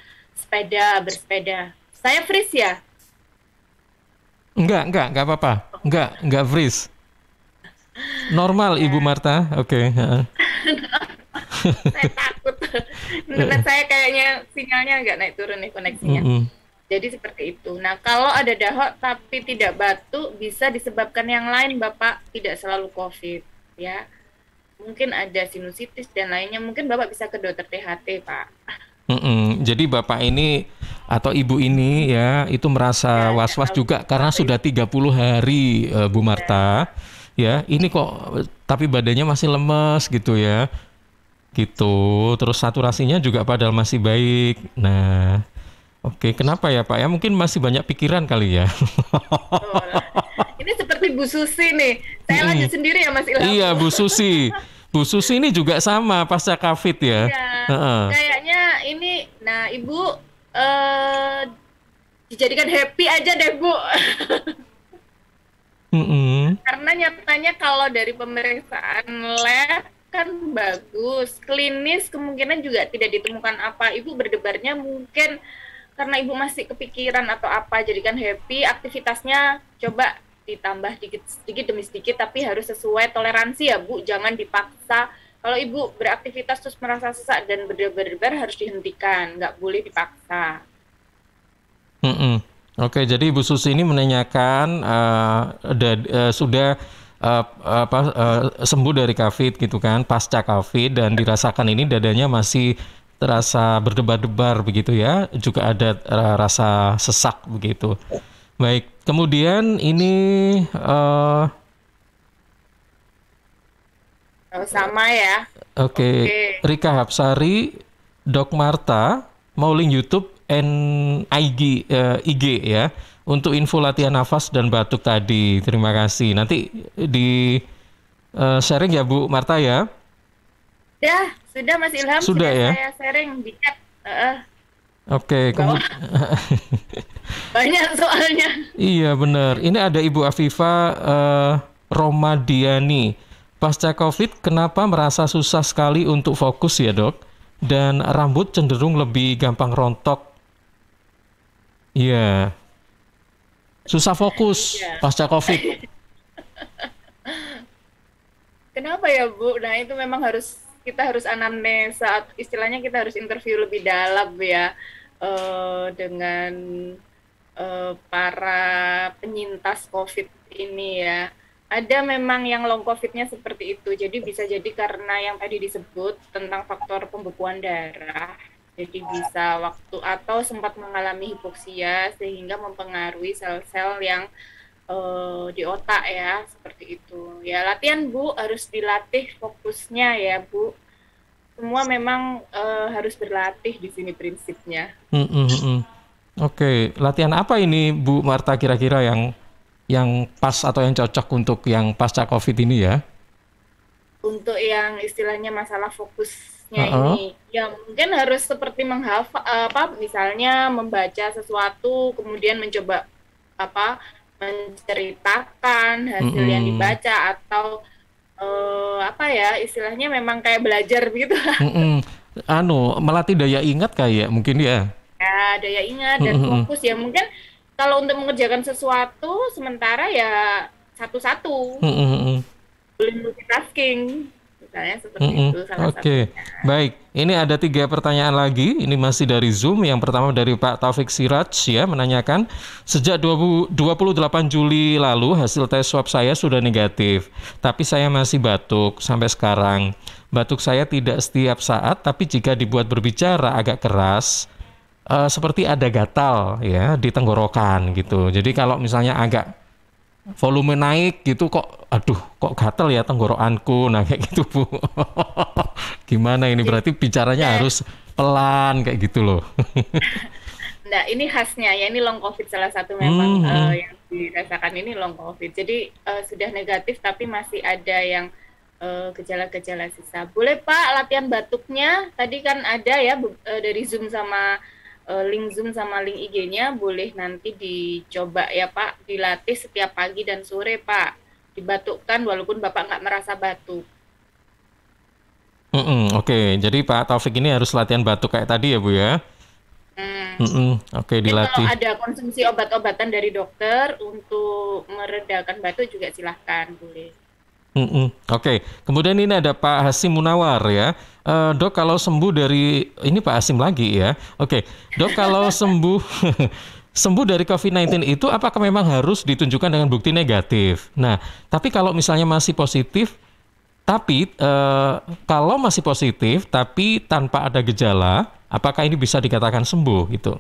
bersepeda. Saya freeze ya? Enggak apa-apa. Enggak freeze. Normal Ibu Marta. Oke. Saya takut. Internet saya kayaknya sinyalnya nggak naik turun nih koneksinya. Jadi seperti itu. Nah, kalau ada dahak tapi tidak batuk, bisa disebabkan yang lain Bapak, tidak selalu COVID ya. Mungkin ada sinusitis dan lainnya. Mungkin Bapak bisa ke dokter THT, Pak. Jadi Bapak ini atau Ibu ini ya itu merasa was-was juga karena sudah 30 hari Bu Marta ya, ini kok tapi badannya masih lemes gitu ya, gitu, terus saturasinya juga padahal masih baik. Nah, oke, kenapa ya Pak ya, mungkin masih banyak pikiran kali ya. Ini seperti Bu Susi nih, saya lanjut sendiri ya Mas Ilham. Iya Bu Susi ini juga sama pasca COVID ya. Kayaknya ini, nah Ibu dijadikan happy aja deh Bu. Karena nyatanya kalau dari pemeriksaan lab kan bagus, klinis kemungkinan juga tidak ditemukan apa. Ibu berdebarnya mungkin karena Ibu masih kepikiran atau apa, jadikan happy, aktivitasnya coba ditambah sedikit demi sedikit, tapi harus sesuai toleransi ya Bu, jangan dipaksa. Kalau Ibu beraktivitas terus merasa sesak dan berdebar-debar harus dihentikan, nggak boleh dipaksa. Oke, jadi Ibu Susi ini menanyakan sudah sembuh dari COVID gitu kan, pasca COVID, dan dirasakan ini dadanya masih terasa berdebar-debar begitu ya, juga ada rasa sesak begitu. Baik, kemudian ini sama ya. Oke. Rika Hapsari, Dok Marta, mau link YouTube IG ya untuk info latihan nafas dan batuk tadi. Terima kasih. Nanti di sharing ya Bu Marta ya. Ya, sudah Mas Ilham. Sudah ya. Saya sharing di chat. Oke, banyak soalnya. Iya benar. Ini ada Ibu Afifa Romadiani. Pasca COVID, kenapa merasa susah sekali untuk fokus ya Dok? Dan rambut cenderung lebih gampang rontok. Iya. Susah fokus pasca COVID. Kenapa ya Bu? Nah itu memang kita harus anamnesa, istilahnya kita harus interview lebih dalam ya dengan para penyintas COVID ini ya. Ada memang yang long COVID-nya seperti itu, jadi bisa jadi karena yang tadi disebut tentang faktor pembekuan darah, jadi bisa waktu atau sempat mengalami hipoksia sehingga mempengaruhi sel-sel yang di otak ya, seperti itu. Ya latihan Bu, harus dilatih fokusnya ya Bu. Semua memang harus berlatih di sini prinsipnya. Oke, latihan apa ini Bu Marta kira-kira yang pas atau yang cocok untuk yang pasca COVID ini ya? Untuk yang istilahnya masalah fokusnya ini, ya mungkin harus seperti menghafal misalnya membaca sesuatu, kemudian mencoba menceritakan hasil yang dibaca atau istilahnya memang kayak belajar begitu. Melatih daya ingat kayak mungkin ya. Ya, daya ingat dan fokus ya mungkin. Kalau untuk mengerjakan sesuatu sementara ya satu-satu, boleh multitasking, misalnya seperti itu salah satunya. Baik. Ini ada 3 pertanyaan lagi. Ini masih dari Zoom. Yang pertama dari Pak Taufik Siraj ya, menanyakan sejak 28 Juli lalu hasil tes swab saya sudah negatif, tapi saya masih batuk sampai sekarang. Batuk saya tidak setiap saat, tapi jika dibuat berbicara agak keras. Seperti ada gatal ya di tenggorokan gitu. Jadi kalau misalnya agak volume naik gitu kok gatal ya tenggorokanku. Nah kayak gitu Bu. Gimana ini, berarti bicaranya harus pelan kayak gitu loh. Nah, ini khasnya ya, ini long COVID salah satu memang yang dirasakan ini long COVID. Jadi sudah negatif tapi masih ada yang gejala-gejala sisa. Boleh Pak latihan batuknya? Tadi kan ada ya dari Zoom sama link Zoom sama link IG-nya, boleh nanti dicoba ya Pak, dilatih setiap pagi dan sore Pak. Dibatukkan walaupun Bapak nggak merasa batuk. Oke, jadi Pak Taufik ini harus latihan batuk kayak tadi ya Bu ya? Oke, dilatih. Kalau ada konsumsi obat-obatan dari dokter untuk meredakan batuk juga silahkan, boleh. Oke, kemudian ini ada Pak Hasim Munawar ya. Dok, kalau sembuh dari, ini Pak Hasim lagi ya. Oke, Dok, kalau sembuh dari COVID-19 itu apakah memang harus ditunjukkan dengan bukti negatif? Nah, tapi kalau misalnya masih positif, tapi kalau masih positif tapi tanpa ada gejala, apakah ini bisa dikatakan sembuh gitu?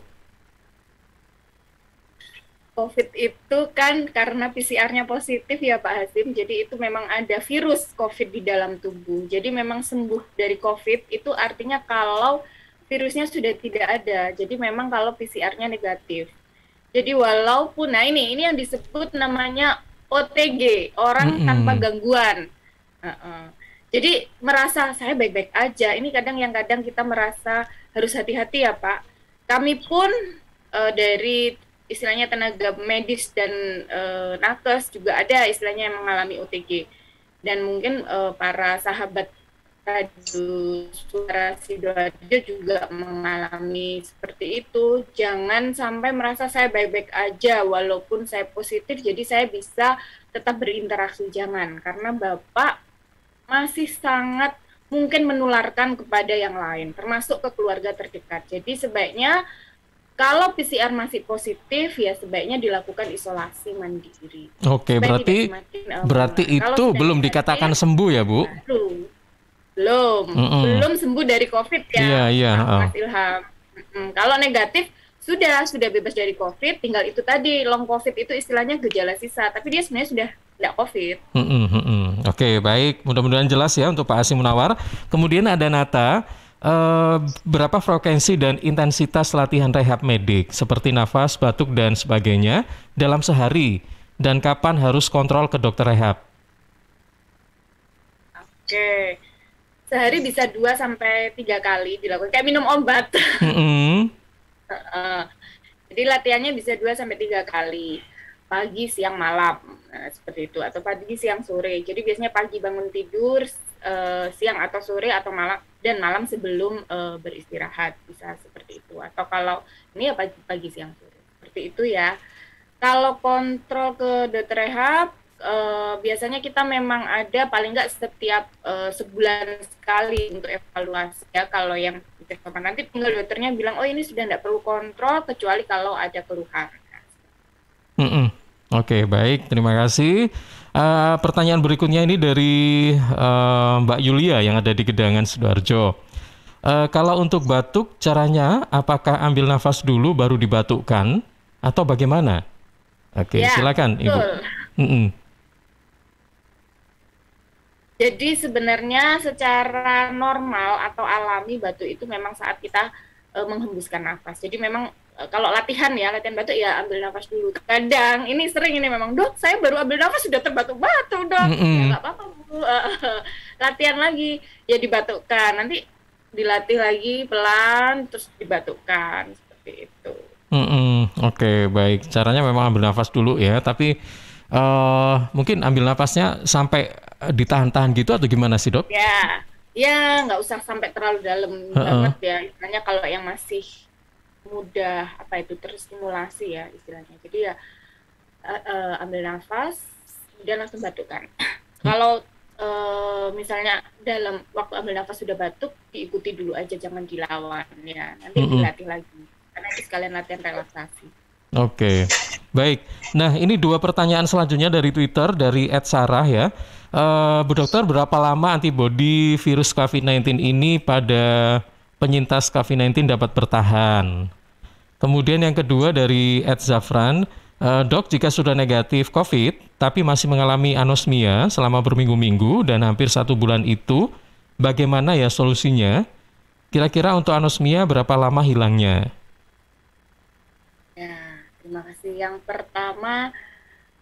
COVID itu kan karena PCR-nya positif ya Pak Hasim, jadi itu memang ada virus COVID di dalam tubuh. Jadi memang sembuh dari COVID itu artinya kalau virusnya sudah tidak ada. Jadi memang kalau PCR-nya negatif. Jadi walaupun, nah ini yang disebut namanya OTG, orang tanpa gangguan. Jadi merasa saya baik-baik aja. Ini kadang kita merasa harus hati-hati ya Pak. Kami pun dari istilahnya tenaga medis dan nakes juga ada istilahnya yang mengalami OTG. Dan mungkin para sahabat Radio Suara Sidoarjo juga mengalami seperti itu. Jangan sampai merasa saya baik-baik aja walaupun saya positif, jadi saya bisa tetap berinteraksi. Jangan, karena Bapak masih sangat mungkin menularkan kepada yang lain, termasuk ke keluarga terdekat. Jadi sebaiknya kalau PCR masih positif ya sebaiknya dilakukan isolasi mandiri. Oke, berarti itu belum dikatakan sembuh ya Bu? Belum sembuh dari COVID ya. Iya. Mas Ilham. Kalau negatif sudah bebas dari COVID, tinggal itu tadi long COVID itu istilahnya gejala sisa, tapi dia sebenarnya sudah tidak COVID. Oke, baik. Mudah-mudahan jelas ya untuk Pak Hasim Munawar. Kemudian ada Nata. Berapa frekuensi dan intensitas latihan rehab medik seperti nafas, batuk, dan sebagainya dalam sehari? Dan kapan harus kontrol ke dokter rehab? Oke, sehari bisa 2-3 kali dilakukan, kayak minum obat. Jadi latihannya bisa 2-3 kali, pagi, siang, malam, seperti itu, atau pagi, siang, sore. Jadi biasanya pagi bangun tidur, siang atau sore atau malam sebelum beristirahat, bisa seperti itu. Atau kalau ini ya pagi, siang, sore, seperti itu ya. Kalau kontrol ke dokter rehab, biasanya kita memang ada paling nggak setiap sebulan sekali untuk evaluasi ya. Kalau yang nanti tinggal dokternya bilang, oh ini sudah tidak perlu kontrol kecuali kalau ada keluhan. Oke, baik, terima kasih. Pertanyaan berikutnya ini dari Mbak Yulia yang ada di Gedangan, Sidoarjo. Kalau untuk batuk, caranya apakah ambil nafas dulu baru dibatukkan atau bagaimana? Oke, ya, silakan Ibu. Jadi sebenarnya secara normal atau alami batuk itu memang saat kita menghembuskan nafas. Jadi memang kalau latihan batuk ya ambil nafas dulu. Kadang ini sering ini memang, dok saya baru ambil nafas sudah terbatuk-batuk dok. Ya nggak apa-apa Bu, latihan lagi ya dibatukkan. Nanti dilatih lagi pelan terus dibatukkan seperti itu. Oke, baik. Caranya memang ambil nafas dulu ya, tapi mungkin ambil nafasnya sampai ditahan-tahan gitu atau gimana sih dok? Ya nggak usah sampai terlalu dalam banget ya. Istilahnya kalau yang masih mudah terstimulasi ya istilahnya. Jadi ya ambil nafas kemudian langsung batukkan. Kalau misalnya dalam waktu ambil nafas sudah batuk, diikuti dulu aja, jangan dilawan ya. Nanti dilatih lagi karena itu sekalian latihan relaksasi. Oke, baik. Nah ini 2 pertanyaan selanjutnya dari Twitter dari @sarah ya. Bu dokter, berapa lama antibodi virus COVID-19 ini pada penyintas COVID-19 dapat bertahan? Kemudian yang kedua dari @zafran, dok, jika sudah negatif COVID tapi masih mengalami anosmia selama berminggu-minggu dan hampir 1 bulan itu, bagaimana ya solusinya? Kira-kira untuk anosmia berapa lama hilangnya? Terima kasih. Yang pertama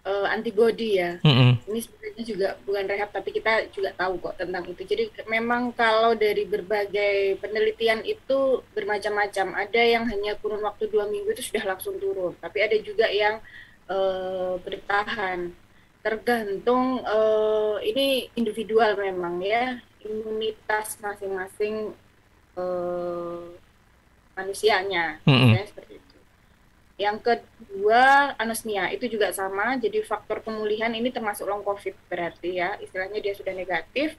antibody ya. Ini sebenarnya juga bukan rehab, tapi kita juga tahu kok tentang itu. Jadi memang kalau dari berbagai penelitian itu bermacam-macam. Ada yang hanya kurun waktu 2 minggu itu sudah langsung turun. Tapi ada juga yang bertahan. Tergantung ini individual memang ya, imunitas masing-masing manusianya. Ya, seperti itu. Yang kedua, anosmia itu juga sama. Jadi faktor pemulihan ini termasuk long COVID berarti ya, istilahnya dia sudah negatif,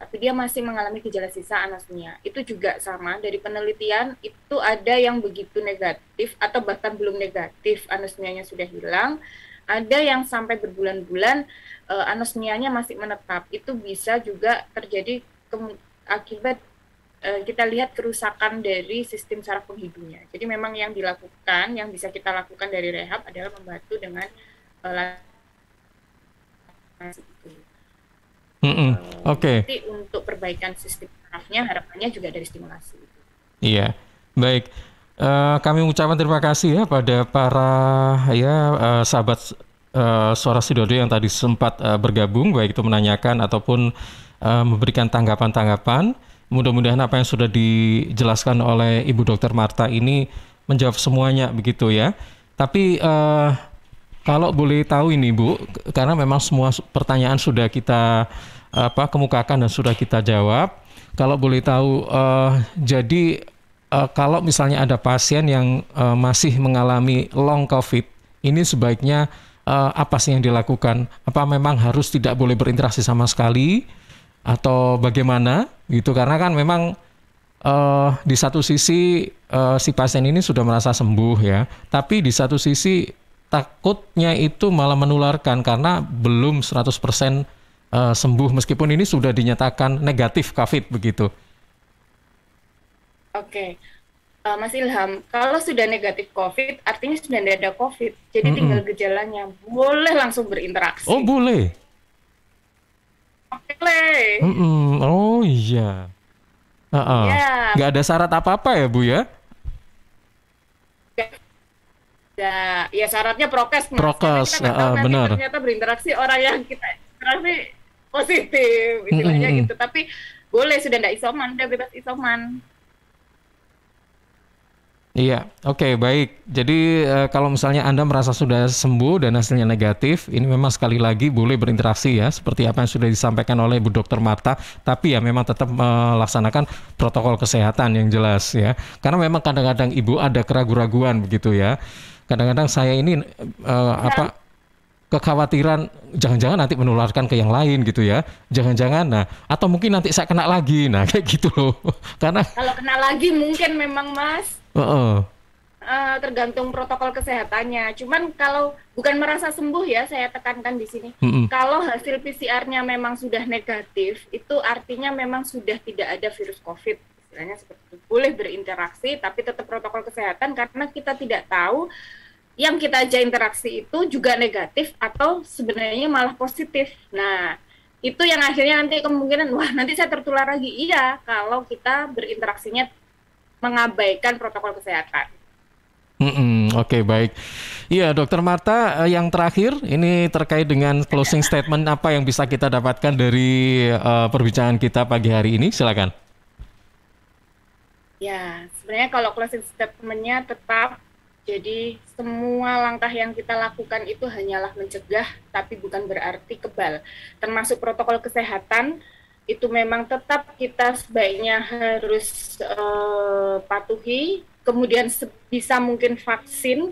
tapi dia masih mengalami gejala sisa anosmia. Itu juga sama. Dari penelitian itu ada yang begitu negatif atau bahkan belum negatif, anosmianya sudah hilang. Ada yang sampai berbulan-bulan anosmianya masih menetap. Itu bisa juga terjadi akibat kita lihat kerusakan dari sistem saraf penghidungnya. Jadi memang yang dilakukan, yang bisa kita lakukan dari rehab adalah membantu dengan Oke. Nanti untuk perbaikan sistem sarafnya harapannya juga dari stimulasi. Iya, baik. Kami mengucapkan terima kasih ya pada para sahabat Suara Sidoarjo yang tadi sempat bergabung, baik itu menanyakan ataupun memberikan tanggapan-tanggapan. Mudah-mudahan apa yang sudah dijelaskan oleh Ibu Dr. Marta ini menjawab semuanya begitu ya. Tapi kalau boleh tahu ini Bu, karena memang semua pertanyaan sudah kita kemukakan dan sudah kita jawab. Kalau boleh tahu, jadi kalau misalnya ada pasien yang masih mengalami long COVID, ini sebaiknya apa sih yang dilakukan? Apa memang harus tidak boleh berinteraksi sama sekali? Atau bagaimana gitu, karena kan memang di satu sisi si pasien ini sudah merasa sembuh ya, tapi di satu sisi takutnya itu malah menularkan karena belum 100% sembuh meskipun ini sudah dinyatakan negatif COVID begitu. Oke. Mas Ilham, kalau sudah negatif COVID artinya sudah tidak ada COVID, jadi tinggal gejalanya, boleh langsung berinteraksi. Oh boleh? Boleh. Oh iya. Nggak ada syarat apa-apa ya Bu ya? Ya syaratnya prokes. Prokes, benar. Ternyata berinteraksi orang yang kita interaksi positif, istilahnya gitu. Tapi boleh, sudah tidak isoman, sudah bebas isoman. Iya, oke, baik. Jadi kalau misalnya Anda merasa sudah sembuh dan hasilnya negatif, ini memang sekali lagi boleh berinteraksi ya, seperti apa yang sudah disampaikan oleh Bu Dr. Marta, tapi ya memang tetap melaksanakan protokol kesehatan yang jelas ya. Karena memang kadang-kadang Ibu ada keraguan-raguan begitu ya. Kadang-kadang saya ini kekhawatiran jangan-jangan nanti menularkan ke yang lain gitu ya. Jangan-jangan atau mungkin nanti saya kena lagi. Nah, kayak gitu loh. Karena kalau kena lagi mungkin memang Mas tergantung protokol kesehatannya. Cuman kalau bukan merasa sembuh ya, saya tekankan di sini. Kalau hasil PCR-nya memang sudah negatif, itu artinya memang sudah tidak ada virus COVID. Istilahnya seperti itu. Boleh berinteraksi, tapi tetap protokol kesehatan karena kita tidak tahu yang kita aja interaksi itu juga negatif atau sebenarnya malah positif. Nah, itu yang akhirnya nanti kemungkinan, wah nanti saya tertular lagi. Iya, kalau kita berinteraksinya mengabaikan protokol kesehatan. Oke, baik. Iya, Dokter Marta, yang terakhir ini terkait dengan closing statement apa yang bisa kita dapatkan dari perbincangan kita pagi hari ini, silakan. Ya, sebenarnya kalau closing statement-nya tetap, jadi semua langkah yang kita lakukan itu hanyalah mencegah, tapi bukan berarti kebal. Termasuk protokol kesehatan, itu memang tetap kita sebaiknya harus patuhi, kemudian sebisa mungkin vaksin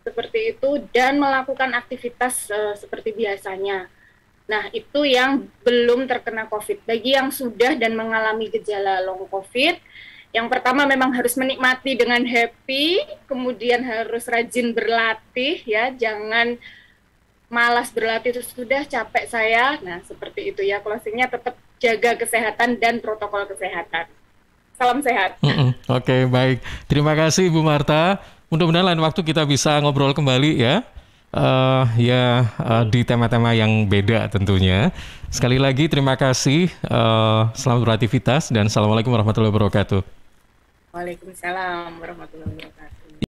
seperti itu, dan melakukan aktivitas seperti biasanya. Nah, itu yang belum terkena COVID. Bagi yang sudah dan mengalami gejala long COVID, yang pertama memang harus menikmati dengan happy, kemudian harus rajin berlatih ya, jangan malas berlatih itu sudah capek saya. Nah, seperti itu ya, closingnya tetap jaga kesehatan dan protokol kesehatan. Salam sehat. Oke, baik. Terima kasih Bu Marta. Mudah-mudahan lain waktu kita bisa ngobrol kembali ya. Di tema-tema yang beda tentunya. Sekali lagi terima kasih. Selamat beraktivitas dan Assalamualaikum warahmatullahi wabarakatuh. Waalaikumsalam warahmatullahi wabarakatuh.